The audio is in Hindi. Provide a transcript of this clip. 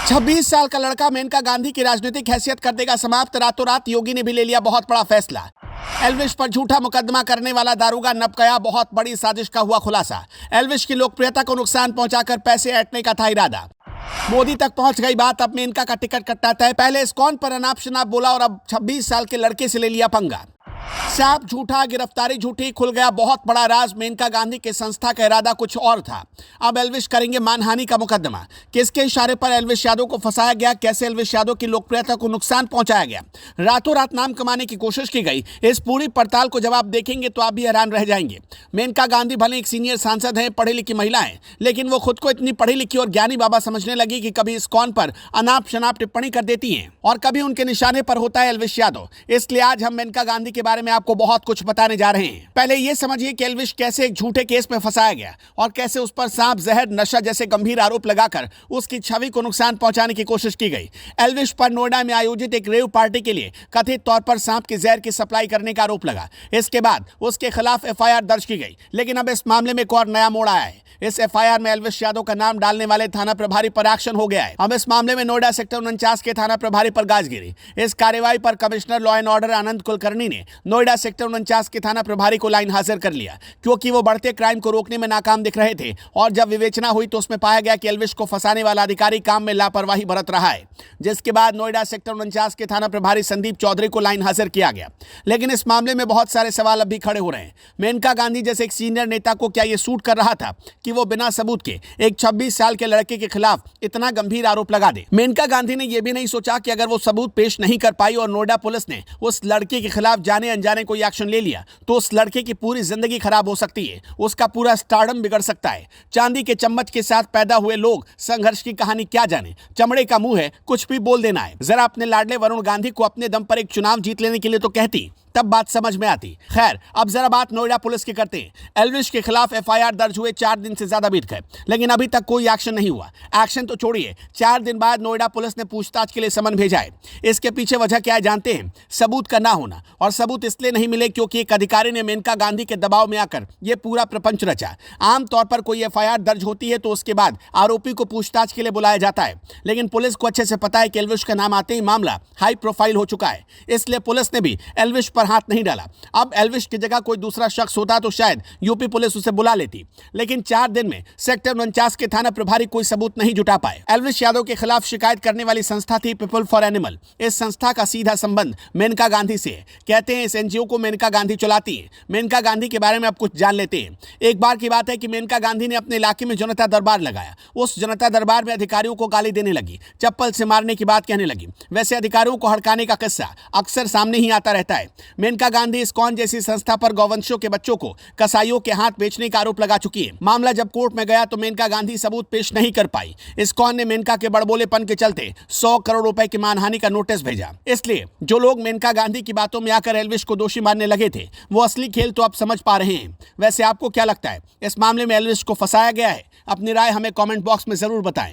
26 साल का लड़का मेनका गांधी की राजनीतिक हैसियत कर देगा समाप्त। रातों रात योगी ने भी ले लिया बहुत बड़ा फैसला। एल्विश पर झूठा मुकदमा करने वाला दारोगा नप गया। बहुत बड़ी साजिश का हुआ खुलासा। एल्विश की लोकप्रियता को नुकसान पहुंचाकर पैसे ऐंठने का था इरादा। मोदी तक पहुंच गई बात। अब मेनका का टिकट कटाता है। पहले इस्कॉन पर अनाप शनाप बोला और अब 26 साल के लड़के से ले लिया पंगा। सांप झूठा, गिरफ्तारी झूठी, खुल गया बहुत बड़ा राज। मेनका गांधी के संस्था का इरादा कुछ और था। अब एल्विश करेंगे मानहानि का मुकदमा। किसके इशारे पर एल्विश यादव को फंसाया गया, कैसे एल्विश यादव की लोकप्रियता को नुकसान पहुंचाया गया, रातों रात नाम कमाने की कोशिश की गई, इस पूरी पड़ताल को जब आप देखेंगे तो आप भी हैरान रह जाएंगे। मेनका गांधी भले एक सीनियर सांसद हैं, पढ़ी लिखी महिला हैं, लेकिन वो खुद को इतनी पढ़ी लिखी और ज्ञानी बाबा समझने लगी कि कभी इस्कॉन पर अनाप शनाप टिप्पणी कर देती हैं और कभी उनके निशाने पर होता है एल्विश यादव। इसलिए आज हम मेनका गांधी के बारे में आपको बहुत कुछ बताने जा रहे हैं। पहले यह समझिए कि एल्विश कैसे एक झूठे केस में फंसाया गया और कैसे उस पर सांप, जहर, नशा जैसे गंभीर आरोप लगाकर उसकी छवि को नुकसान पहुंचाने की कोशिश की गई। एल्विश पर नोएडा में आयोजित एक रेव पार्टी के लिए कथित तौर पर सांप के जहर की सप्लाई करने का आरोप लगा। इसके बाद उसके खिलाफ एफआईआर दर्ज की गई। लेकिन अब इस मामले में एक और नया मोड़ आया है। इस एफआईआर में एल्विश यादव का नाम डालने वाले थाना प्रभारी पर एक्शन हो गया है। अब इस मामले में नोएडा सेक्टर 49 के थाना प्रभारी पर गाज गिरी। इस कार्रवाई पर commissioner law and order Anand Kulkarni ने नोएडा सेक्टर 49 के थाना प्रभारी को लाइन हाजिर कर लिया, क्योंकि वो बढ़ते क्राइम को रोकने में नाकाम दिख रहे थे। और जब विवेचना हुई तो उसमें पाया गया कि एल्विश को फंसाने वाला अधिकारी काम में लापरवाही बरत रहा है, जिसके बाद नोएडा सेक्टर 49 के थाना प्रभारी संदीप चौधरी को लाइन हाजिर किया गया। लेकिन इस मामले में बहुत सारे सवाल अब भी खड़े हो रहे हैं। मेनका गांधी जैसे एक सीनियर नेता को क्या यह सूट कर रहा था कि वो बिना सबूत के एक 26 साल के लड़के के खिलाफ इतना गंभीर आरोप लगा दे? मेनका गांधी ने यह भी नहीं सोचा कि अगर वो सबूत पेश नहीं कर पाई और नोएडा पुलिस ने उस लड़के के खिलाफ जाने अनजाने कोई एक्शन ले लिया तो उस लड़के की पूरी जिंदगी खराब हो सकती है, उसका पूरा स्टारडम बिगड़ सकता है। चांदी के चम्मच के साथ पैदा हुए लोग संघर्ष की कहानी क्या जाने, चमड़े का मुंह है, कुछ भी बोल देना है। जरा अपने लाडले वरुण गांधी को अपने दम पर एक चुनाव जीत लेने के लिए तो कहती, तब बात समझ में आती। खैर, अब जरा बात नोएडा पुलिस की करते हैं। एल्विश के खिलाफ एफआईआर दर्ज हुए 4 दिन से ज्यादा बीत गए, लेकिन अभी तक कोई एक्शन नहीं हुआ। एक्शन तो छोड़िए, 4 दिन बाद नोएडा पुलिस ने पूछताछ के लिए समन भेजा है। इसके पीछे वजह क्या है जानते हैं? सबूत का ना होना। और सबूत इसलिए नहीं मिले क्योंकि एक अधिकारी ने मेनका गांधी के दबाव में आकर यह पूरा प्रपंच रचा। आमतौर पर कोई एफआईआर दर्ज होती है तो उसके बाद आरोपी को पूछताछ के लिए बुलाया जाता है, लेकिन पुलिस को अच्छे से पता है कि एल्विश का नाम आते ही मामला हाई प्रोफाइल हो चुका है। इसलिए पुलिस ने भी एल्विश पर हाथ नहीं डाला। अब एल्विश की जगह कोई दूसरा शख्स होता तो शायद यूपी पुलिस उसे बुला लेती, लेकिन 4 दिन में सेक्टर 49 के थाना प्रभारी कोई सबूत नहीं जुटा पाए। एल्विश यादव के खिलाफ शिकायत करने वाली संस्था थी पीपल फॉर एनिमल। इस संस्था का सीधा संबंध मेनका गांधी से है। कहते हैं इस एनजीओ को मेनका गांधी चलाती है। मेनका गांधी के बारे में अब कुछ जान लेते हैं। एक बार की बात है कि मेनका गांधी ने अपने इलाके में जनता दरबार लगाया। उस जनता दरबार में अधिकारियों को गाली देने लगी, चप्पल से मारने की बात कहने लगी। वैसे अधिकारियों को हड़काने का किस्सा अक्सर सामने ही आता रहता है। मेनका गांधी इस्कॉन जैसी संस्था पर गौवंशों के बच्चों को कसाईयों के हाथ बेचने का आरोप लगा चुकी है। मामला जब कोर्ट में गया तो मेनका गांधी सबूत पेश नहीं कर पाई। इस्कॉन ने मेनका के बड़बोलेपन के चलते 100 करोड़ रुपए की मानहानि का नोटिस भेजा। इसलिए जो लोग मेनका गांधी की बातों में आकर एल्विश को दोषी मानने लगे थे, वो असली खेल तो अब समझ पा रहे हैं। वैसे आपको क्या लगता है, इस मामले में एल्विश को फंसाया गया है? अपनी राय हमें कमेंट बॉक्स में जरूर बताएं।